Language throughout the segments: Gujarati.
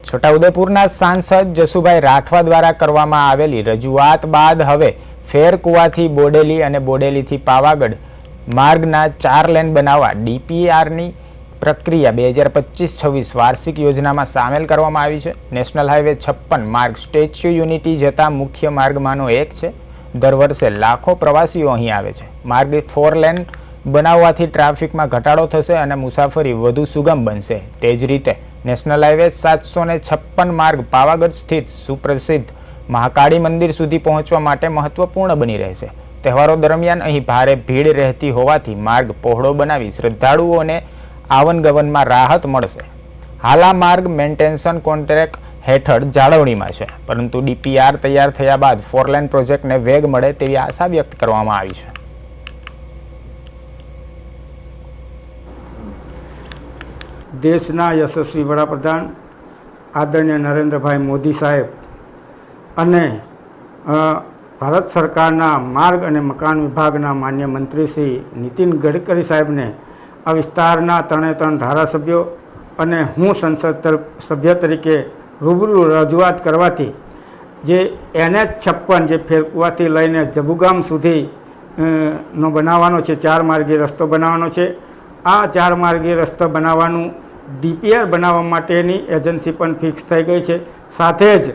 છોટાઉદેપુરના સાંસદ જસુભાઈ રાઠવા દ્વારા કરવામાં આવેલી રજૂઆત બાદ હવે ફેરકુવાથી બોડેલી અને બોડેલીથી પાવાગઢ માર્ગના 4 લેન બનાવવા ડીપીઆરની પ્રક્રિયા 2025-26 વાર્ષિક યોજનામાં સામેલ કરવામાં આવી છે। નેશનલ હાઈવે 56 માર્ગ સ્ટેચ્યુ યુનિટી જતા મુખ્ય માર્ગમાંનો એક છે। દર વર્ષે લાખો પ્રવાસીઓ અહીં આવે છે। માર્ગ 4 લેન બનાવવાથી ટ્રાફિકમાં ઘટાડો થશે અને મુસાફરી વધુ સુગમ બનશે। તે જ રીતે નેશનલ હાઈવે 756 માર્ગ પાવાગઢ સ્થિત સુપ્રસિદ્ધ મહાકાળી મંદિર સુધી પહોંચવા માટે મહત્વપૂર્ણ બની રહેશે। તહેવારો દરમિયાન અહીં ભારે ભીડ રહેતી હોવાથી માર્ગ પહોળો બનાવી શ્રદ્ધાળુઓને આવનગવનમાં રાહત મળશે। હાલ આ માર્ગ મેન્ટેનન્સ કોન્ટ્રાક્ટ હેઠળ જાળવણીમાં છે, પરંતુ ડીપીઆર તૈયાર થયા બાદ 4 લેન પ્રોજેક્ટને વેગ મળે તેવી આશા વ્યક્ત કરવામાં આવી છે। દેશના યશસ્વી વડાપ્રધાન આદરણીય નરેન્દ્રભાઈ મોદી સાહેબ અને ભારત સરકારના માર્ગ અને મકાન વિભાગના માન્ય મંત્રી શ્રી નીતિન ગડકરી સાહેબને આ વિસ્તારના 3 ધારાસભ્યો અને હું સંસદ સભ્ય તરીકે રૂબરૂ રજૂઆત કરવાથી જે NH56 જે ફેરકુવાથી લઈને જબુગામ સુધી નો બનાવવાનો છે, 4 માર્ગીય રસ્તો બનાવવાનો છે। આ 4 માર્ગીય રસ્તો બનાવવાનું ડીપીઆર બનાવવા માટેની એજન્સી પણ ફિક્સ થઈ ગઈ છે। સાથે જ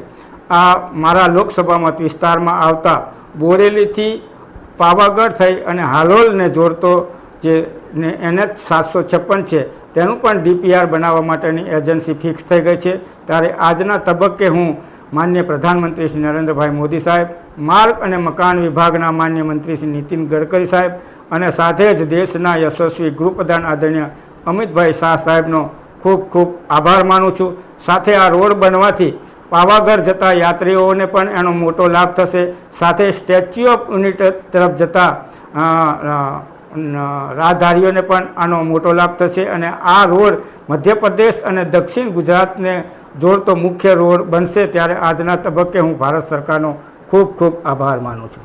આ મારા લોકસભા મત વિસ્તારમાં આવતા બોરેલીથી પાવાગઢ થઈ અને હાલોલને જોડતો જે NH756 છે તેનું પણ ડીપીઆર બનાવવા માટેની એજન્સી ફિક્સ થઈ ગઈ છે। ત્યારે આજના તબક્કે હું માન્ય પ્રધાનમંત્રી શ્રી નરેન્દ્રભાઈ મોદી સાહેબ, માર્ગ અને મકાન વિભાગના માન્ય મંત્રી શ્રી નીતિન ગડકરી સાહેબ અને સાથે જ દેશના યશસ્વી ગૃહપ્રધાન આદરણીય અમિતભાઈ શાહ સાહેબનો ખૂબ ખૂબ આભાર માનું છું। સાથે આ રોડ બનવાથી પાવાગઢ જતા યાત્રીઓને પણ એનો મોટો લાભ થશે। સાથે સ્ટેચ્યુ ઓફ યુનિટી તરફ જતા રાહદારીઓને પણ આનો મોટો લાભ થશે અને આ રોડ મધ્યપ્રદેશ અને દક્ષિણ ગુજરાતને જોડતો મુખ્ય રોડ બનશે। ત્યારે આજના તબક્કે હું ભારત સરકારનો ખૂબ ખૂબ આભાર માનું છું।